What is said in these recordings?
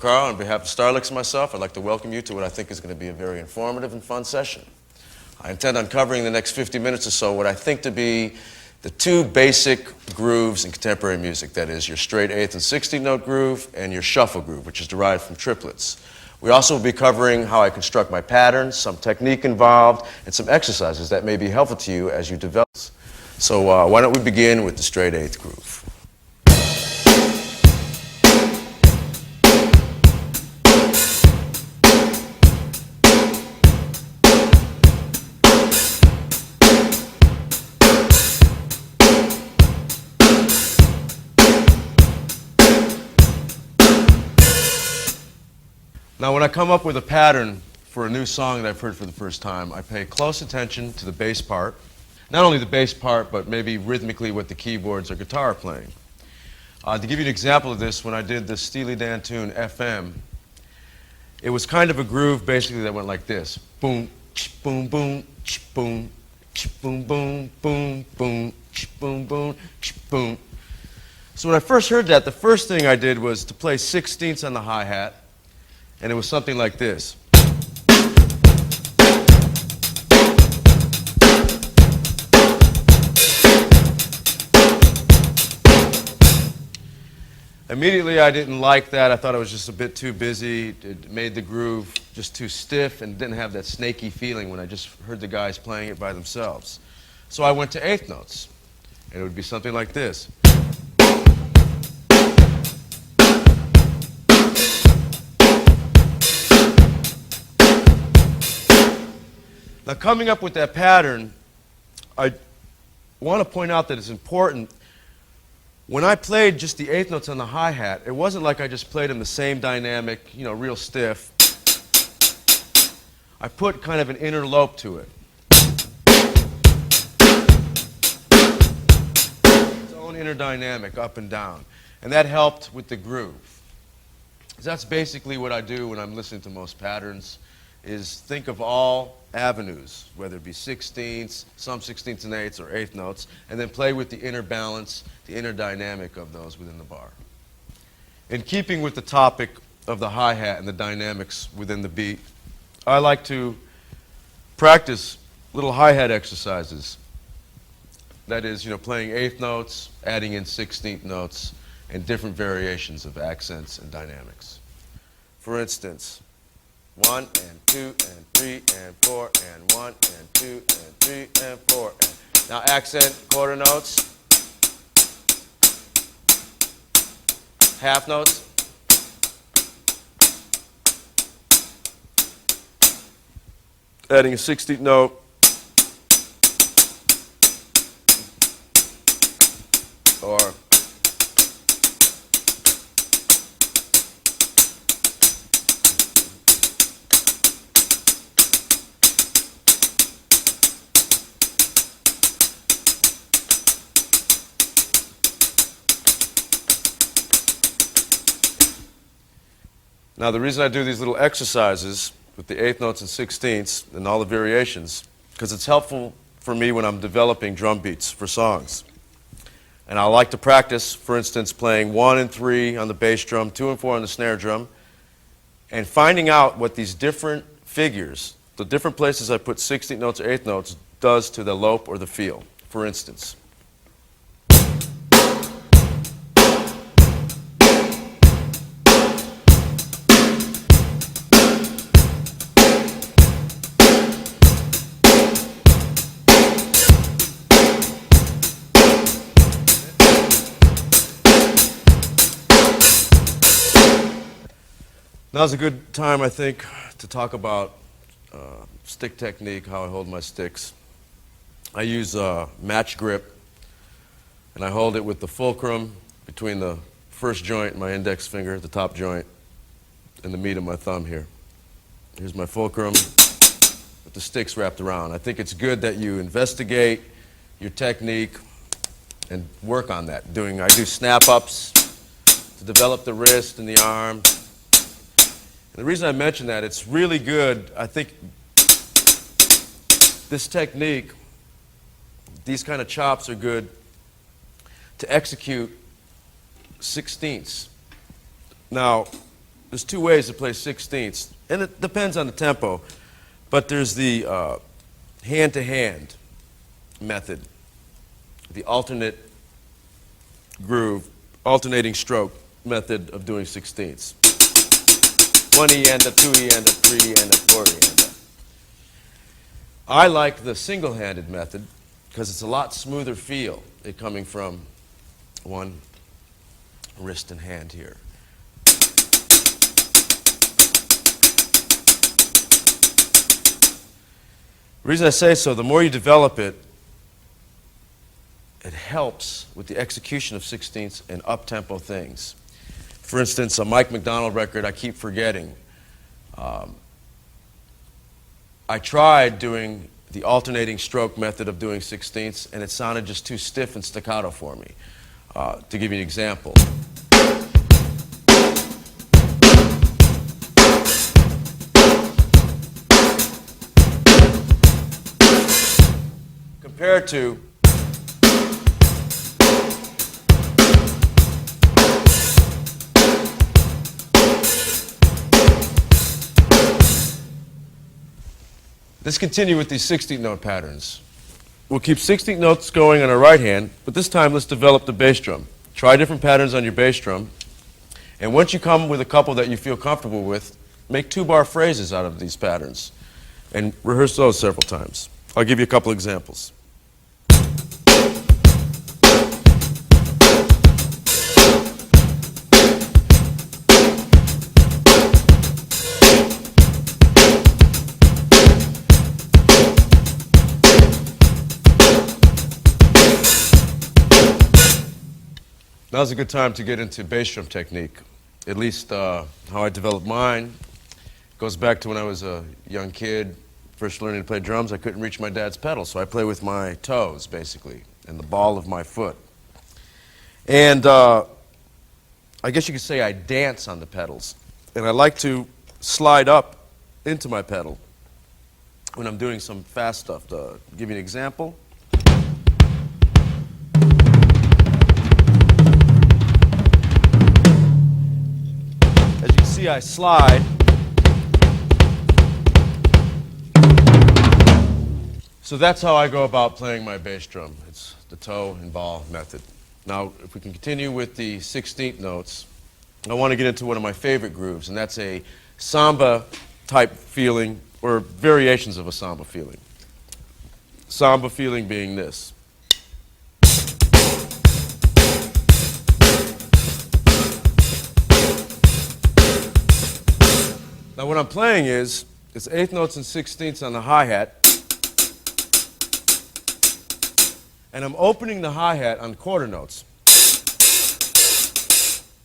Porcaro. On behalf of Starlix and myself, I'd like to welcome you to what I think is going to be a very informative and fun session. I intend on covering the next 50 minutes or so what I think to be the two basic grooves in contemporary music. That is, your straight 8th and 16th note groove and your shuffle groove, which is derived from triplets. We also will be covering how I construct my patterns, some technique involved, and some exercises that may be helpful to you as you develop. So why don't we begin with the straight 8th groove. Now, when I come up with a pattern for a new song that I've heard for the first time, I pay close attention to the bass part. Not only the bass part, but maybe rhythmically what the keyboards or guitar are playing. To give you an example of this, when I did the Steely Dan tune FM, it was kind of a groove basically that went like this. Boom, boom, boom, boom, boom, boom, boom, boom, boom, boom, boom. So when I first heard that, the first thing I did was to play 16ths on the hi-hat. And it was something like this. Immediately I didn't like that. I thought it was just a bit too busy. It made the groove just too stiff and didn't have that snaky feeling when I just heard the guys playing it by themselves. So I went to 8th notes. And it would be something like this. Now, coming up with that pattern, I want to point out that it's important. When I played just the 8th notes on the hi-hat, it wasn't like I just played them the same dynamic, real stiff. I put kind of an interlope to it. Its own inner dynamic, up and down. And that helped with the groove. That's basically what I do when I'm listening to most patterns, is think of all avenues, whether it be 16ths, some 16ths and 8ths, or 8th notes, and then play with the inner balance, the inner dynamic of those within the bar. In keeping with the topic of the hi-hat and the dynamics within the beat, I like to practice little hi-hat exercises. That is, playing 8th notes, adding in 16th notes, and different variations of accents and dynamics. For instance, 1 and 2 and 3 and 4 and 1 and 2 and 3 and 4 and now accent quarter notes, half notes, adding a 16th note, or now, the reason I do these little exercises with the 8th notes and 16ths and all the variations, because it's helpful for me when I'm developing drum beats for songs. And I like to practice, for instance, playing 1 and 3 on the bass drum, 2 and 4 on the snare drum, and finding out what these different figures, the different places I put 16th notes or 8th notes, does to the lope or the feel. For instance, now's a good time, I think, to talk about stick technique, how I hold my sticks. I use match grip, and I hold it with the fulcrum between the first joint, my index finger, the top joint, and the meat of my thumb here. Here's my fulcrum with the sticks wrapped around. I think it's good that you investigate your technique and work on that. I do snap-ups to develop the wrist and the arm. And the reason I mention that, it's really good, I think this technique, these kind of chops are good to execute 16ths. Now, there's two ways to play 16ths, and it depends on the tempo, but there's the hand-to-hand method, the alternate groove, alternating stroke method of doing 16ths. 1 E and a 2 E and a 3 E and a 4 E and a. I like the single-handed method because it's a lot smoother feel it coming from one wrist and hand here. The reason I say so, the more you develop it, it helps with the execution of 16ths and up-tempo things. For instance, a Mike McDonald record I keep forgetting. I tried doing the alternating stroke method of doing 16ths, and it sounded just too stiff and staccato for me. To give you an example. Compared to let's continue with these 16th note patterns. We'll keep 16th notes going on our right hand, but this time let's develop the bass drum. Try different patterns on your bass drum, and once you come with a couple that you feel comfortable with, make 2-bar phrases out of these patterns and rehearse those several times. I'll give you a couple examples. Now's a good time to get into bass drum technique. At least how I developed mine goes back to when I was a young kid, first learning to play drums. I couldn't reach my dad's pedal, so I play with my toes, basically, and the ball of my foot. And I guess you could say I dance on the pedals. And I like to slide up into my pedal when I'm doing some fast stuff. To give you an example. I slide. So that's how I go about playing my bass drum. It's the toe and ball method. Now, if we can continue with the 16th notes, I want to get into one of my favorite grooves, and that's a samba type feeling, or variations of a samba feeling. Samba feeling being this. Now what I'm playing is, it's 8th notes and 16ths on the hi-hat, and I'm opening the hi-hat on quarter notes,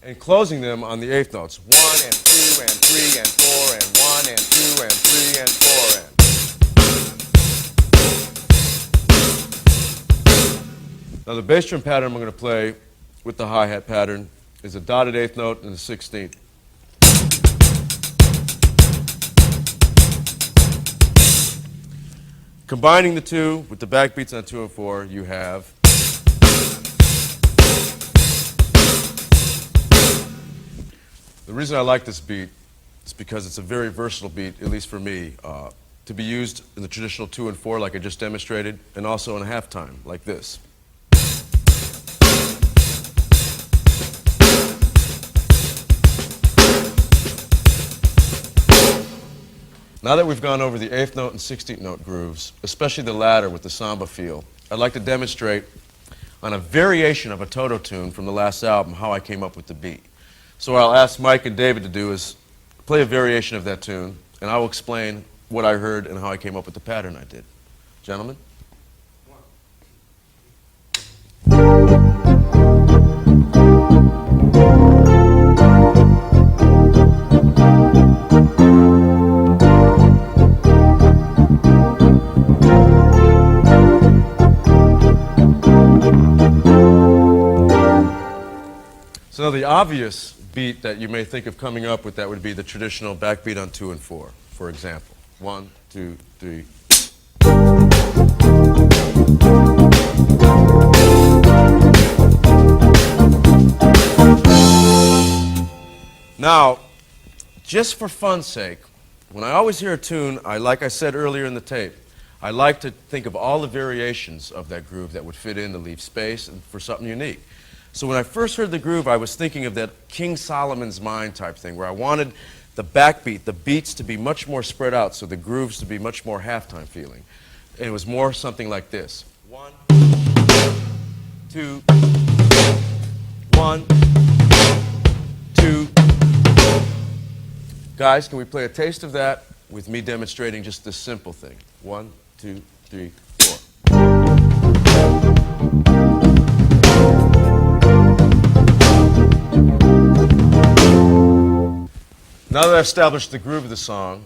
and closing them on the 8th notes. 1 and 2 and 3 and 4 and 1 and 2 and 3 and 4 and. Now the bass drum pattern I'm going to play with the hi-hat pattern is a dotted 8th note and a 16th. Combining the two with the backbeats on 2 and 4, you have the reason I like this beat is because it's a very versatile beat, at least for me, to be used in the traditional 2 and 4 like I just demonstrated, and also in a halftime like this. Now that we've gone over the 8th note and 16th note grooves, especially the latter with the samba feel, I'd like to demonstrate on a variation of a Toto tune from the last album how I came up with the beat. So what I'll ask Mike and David to do is play a variation of that tune, and I will explain what I heard and how I came up with the pattern I did. Gentlemen? So the obvious beat that you may think of coming up with that would be the traditional backbeat on 2 and 4, for example. 1, 2, 3. Now, just for fun's sake, when I always hear a tune, like I said earlier in the tape, I like to think of all the variations of that groove that would fit in to leave space and for something unique. So when I first heard the groove, I was thinking of that King Solomon's Mine type thing, where I wanted the backbeat, the beats to be much more spread out, so the grooves to be much more halftime feeling. And it was more something like this. 1, 2, 1, 2. Guys, can we play a taste of that with me demonstrating just this simple thing? 1, 2, 3, 4. Now that I've established the groove of the song,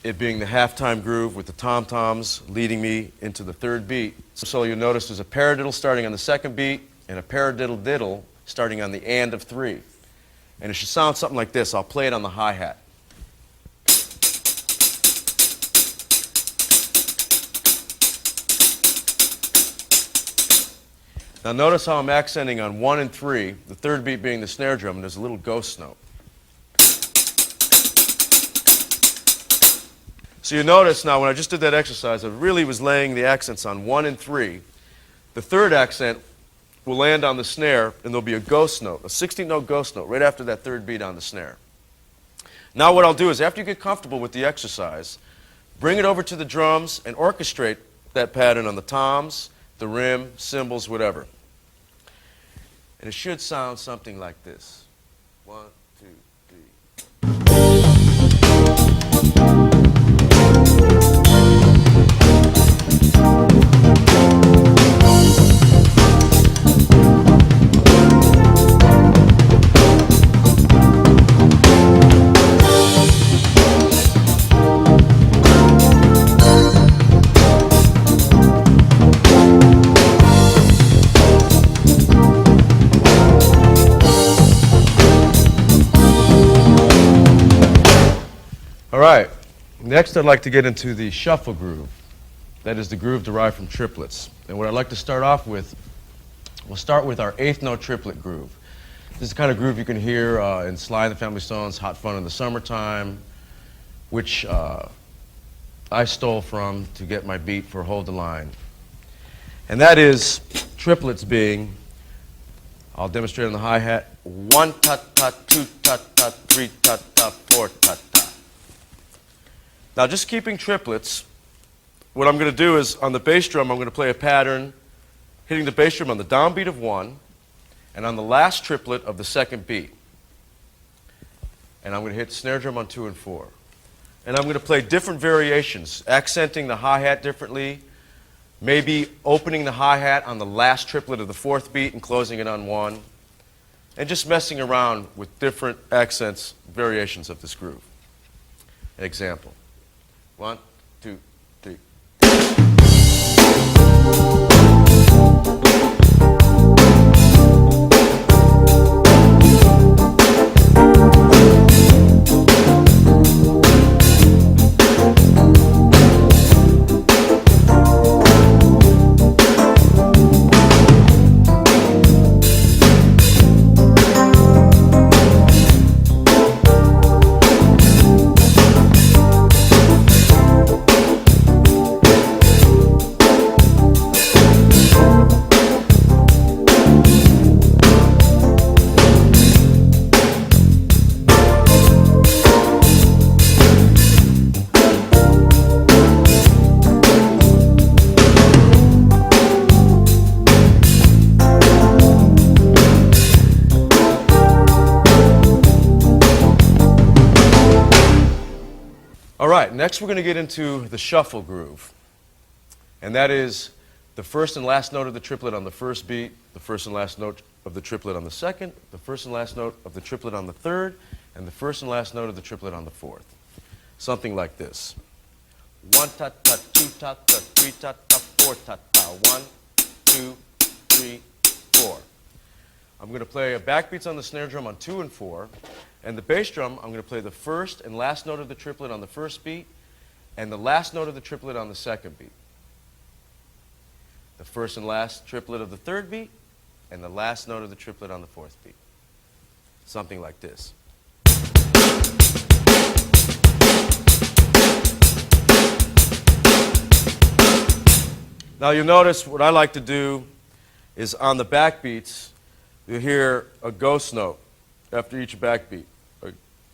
it being the halftime groove with the tom-toms leading me into the third beat, so you'll notice there's a paradiddle starting on the second beat and a paradiddle-diddle starting on the and of 3. And it should sound something like this. I'll play it on the hi-hat. Now notice how I'm accenting on 1 and 3, the third beat being the snare drum, and there's a little ghost note. So you notice now when I just did that exercise, I really was laying the accents on 1 and 3. The third accent will land on the snare, and there'll be a ghost note, a 16-note ghost note, right after that third beat on the snare. Now what I'll do is, after you get comfortable with the exercise, bring it over to the drums and orchestrate that pattern on the toms, the rim, cymbals, whatever. And it should sound something like this. 1, 2, 3. All right, next I'd like to get into the shuffle groove. That is the groove derived from triplets. And what I'd like to start off with, we'll start with our 8th note triplet groove. This is the kind of groove you can hear in Sly and the Family Stone's Hot Fun in the Summertime, which I stole from to get my beat for Hold the Line. And that is triplets being, I'll demonstrate on the hi-hat, 1 ta-ta, 2 ta-ta, 3 ta-ta, 4 ta-ta. Now, just keeping triplets, what I'm going to do is, on the bass drum, I'm going to play a pattern hitting the bass drum on the downbeat of 1 and on the last triplet of the second beat. And I'm going to hit the snare drum on 2 and 4. And I'm going to play different variations, accenting the hi-hat differently, maybe opening the hi-hat on the last triplet of the 4th beat and closing it on 1, and just messing around with different accents, variations of this groove. An example. 1, 2, 3. All right, next we're going to get into the shuffle groove. And that is the first and last note of the triplet on the first beat, the first and last note of the triplet on the second, the first and last note of the triplet on the third, and the first and last note of the triplet on the fourth. Something like this. 1 ta ta, 2 ta ta, 3 ta ta, 4 ta ta. 1, 2, 3, 4. I'm going to play a backbeats on the snare drum on 2 and 4. And the bass drum, I'm going to play the first and last note of the triplet on the first beat and the last note of the triplet on the second beat. The first and last triplet of the third beat and the last note of the triplet on the fourth beat. Something like this. Now you'll notice what I like to do is on the backbeats, you'll hear a ghost note after each backbeat,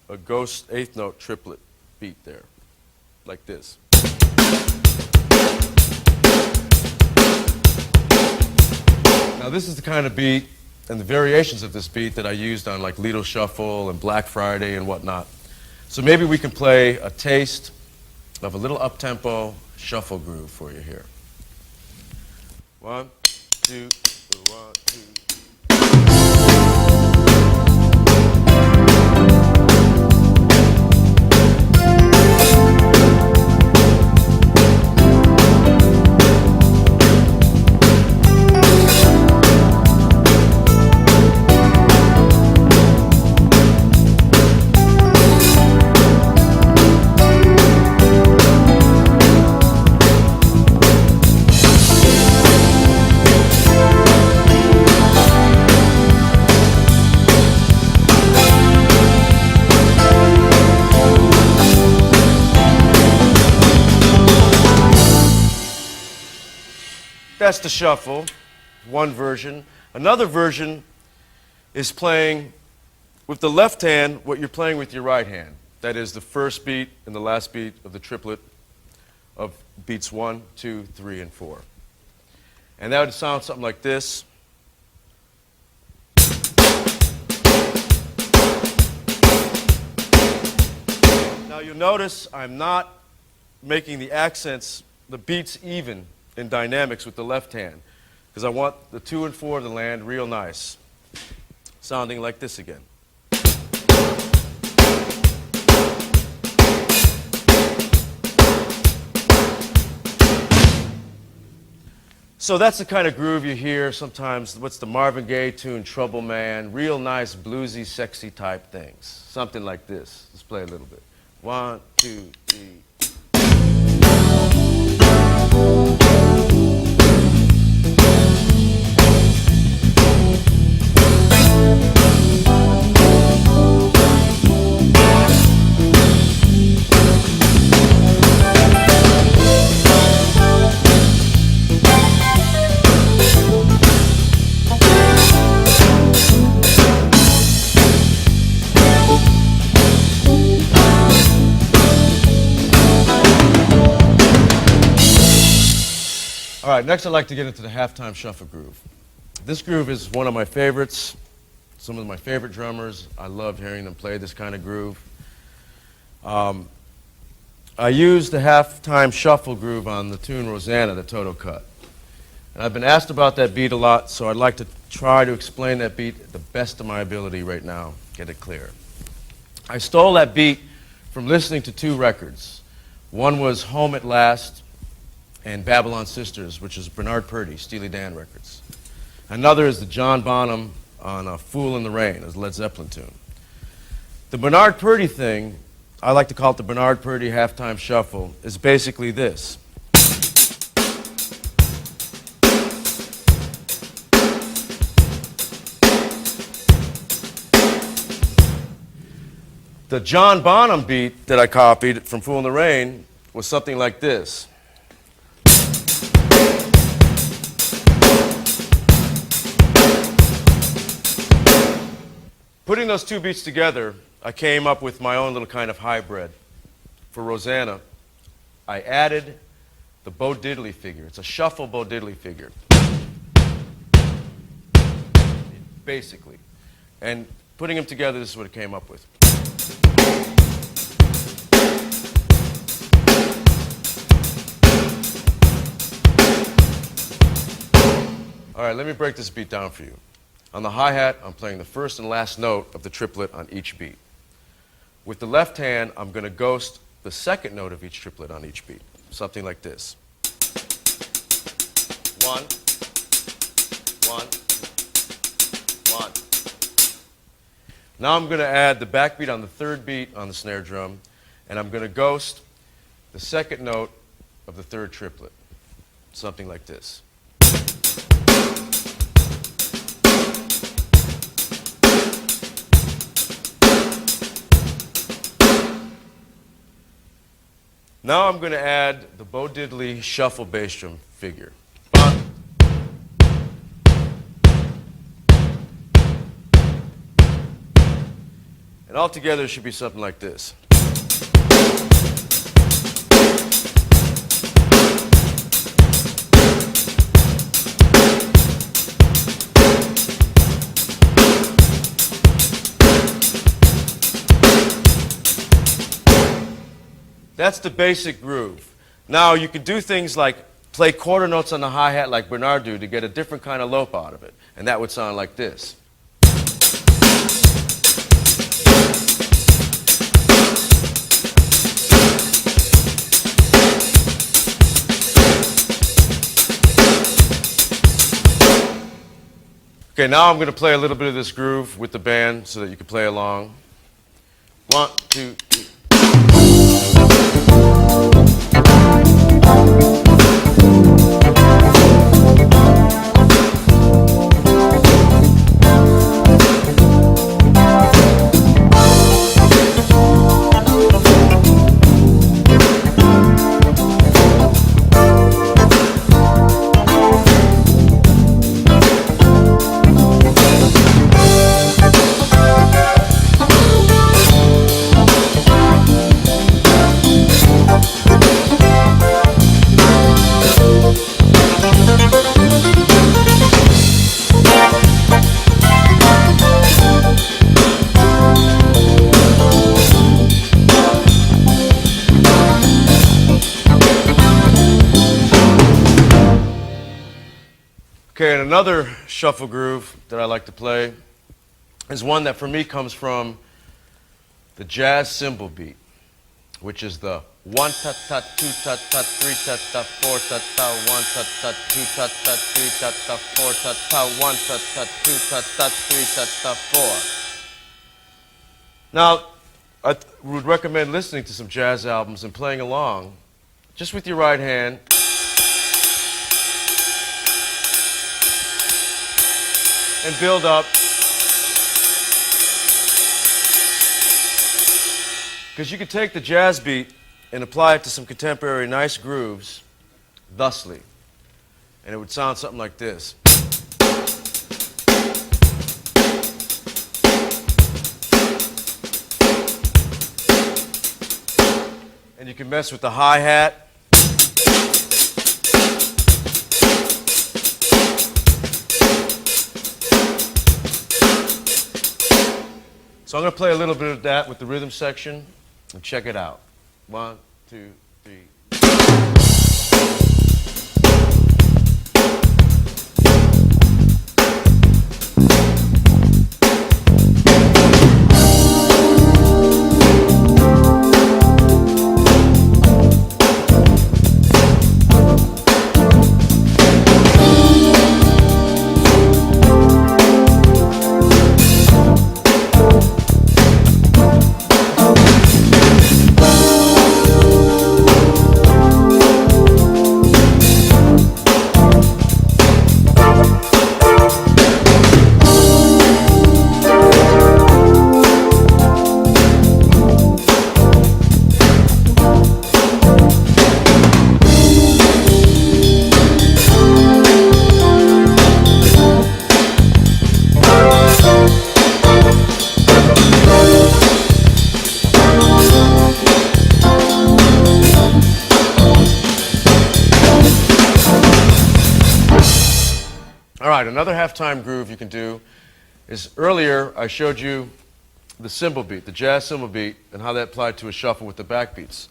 a ghost eighth note triplet beat there, like this. Now this is the kind of beat and the variations of this beat that I used on like Lido Shuffle and Black Friday and whatnot. So maybe we can play a taste of a little up-tempo shuffle groove for you here. 1, 2, 1, 2. That's the shuffle, one version. Another version is playing with the left hand what you're playing with your right hand. That is the first beat and the last beat of the triplet of beats 1, 2, 3, and 4. And that would sound something like this. Now you'll notice I'm not making the accents, the beats even in dynamics with the left hand, because I want the 2 and 4 to land real nice, sounding like this again. So that's the kind of groove you hear sometimes. What's the Marvin Gaye tune, Trouble Man? Real nice, bluesy, sexy type things. Something like this. Let's play a little bit. 1, 2, 3. All right, next I'd like to get into the halftime shuffle groove. This groove is one of my favorites. Some of my favorite drummers, I love hearing them play this kind of groove. I used the halftime shuffle groove on the tune Rosanna that Toto cut. And I've been asked about that beat a lot, so I'd like to try to explain that beat at the best of my ability right now, get it clear. I stole that beat from listening to 2 records. One was Home at Last and Babylon Sisters, which is Bernard Purdie, Steely Dan records. Another is the John Bonham on A Fool in the Rain, a Led Zeppelin tune. The Bernard Purdie thing, I like to call it the Bernard Purdie halftime shuffle, is basically this. The John Bonham beat that I copied from Fool in the Rain was something like this. Putting those 2 beats together, I came up with my own little kind of hybrid. For Rosanna, I added the Bo Diddley figure. It's a shuffle Bo Diddley figure, basically. And putting them together, this is what it came up with. All right, let me break this beat down for you. On the hi-hat, I'm playing the first and last note of the triplet on each beat. With the left hand, I'm going to ghost the second note of each triplet on each beat. Something like this. 1, 1, 1. Now I'm going to add the backbeat on the third beat on the snare drum, and I'm going to ghost the second note of the third triplet. Something like this. Now I'm going to add the Bo Diddley shuffle bass drum figure. And altogether it should be something like this. That's the basic groove. Now you can do things like play quarter notes on the hi-hat like Bernard do to get a different kind of lope out of it. And that would sound like this. Okay, now I'm going to play a little bit of this groove with the band so that you can play along. 1, 2, 3. Okay, and another shuffle groove that I like to play is one that for me comes from the jazz cymbal beat, which is the 1 ta ta 2 ta ta 3 ta ta 4 ta ta 1 ta ta 2 ta ta 3 ta ta 4 ta ta 1 ta ta 2 ta ta 3 ta ta 4. Now, I would recommend listening to some jazz albums and playing along just with your right hand. And build up. Because you could take the jazz beat and apply it to some contemporary nice grooves thusly. And it would sound something like this. And you can mess with the hi-hat. So I'm going to play a little bit of that with the rhythm section and check it out. 1, 2, 3. All right, another halftime groove you can do is earlier I showed you the cymbal beat, the jazz cymbal beat, and how that applied to a shuffle with the backbeats.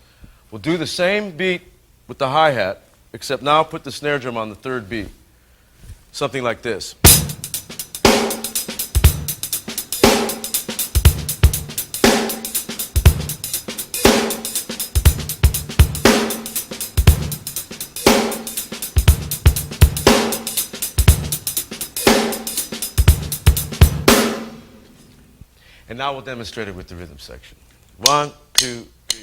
We'll do the same beat with the hi-hat, except now put the snare drum on the third beat. Something like this. And now we'll demonstrate it with the rhythm section. 1, 2, 3.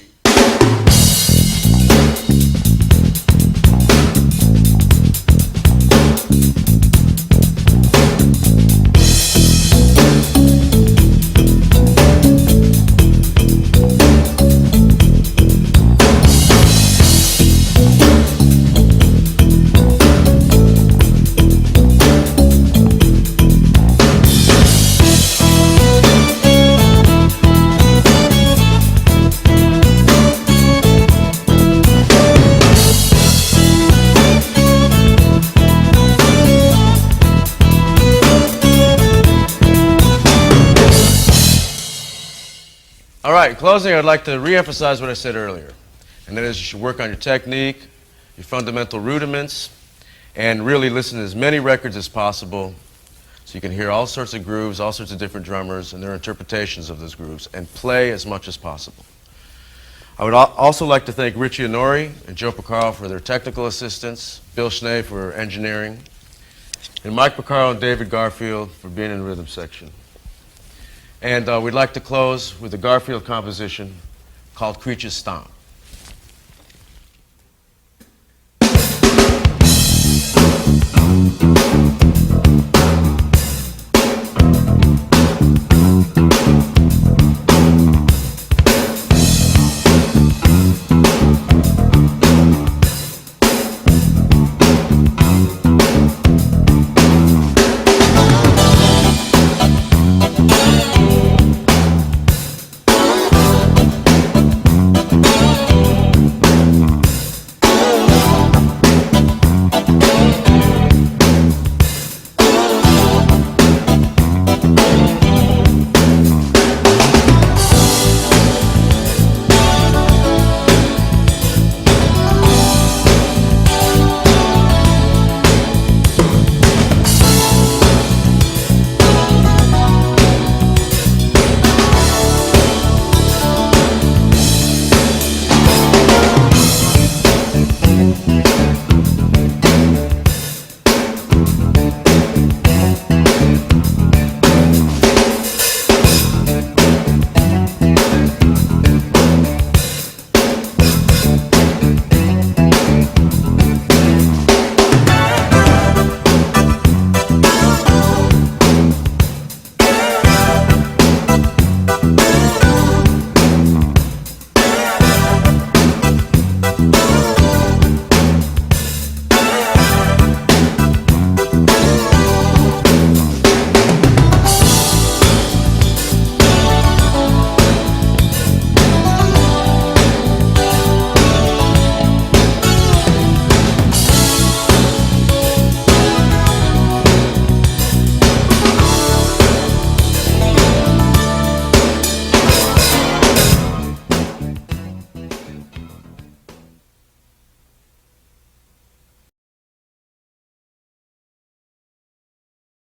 right, in closing, I'd like to reemphasize what I said earlier, and that is you should work on your technique, your fundamental rudiments, and really listen to as many records as possible so you can hear all sorts of grooves, all sorts of different drummers and their interpretations of those grooves, and play as much as possible. I would also like to thank Richie Honori and Joe Porcaro for their technical assistance, Bill Schnee for engineering, and Mike Porcaro and David Garfield for being in the rhythm section. And we'd like to close with a Garfield composition called Creatures Stomp.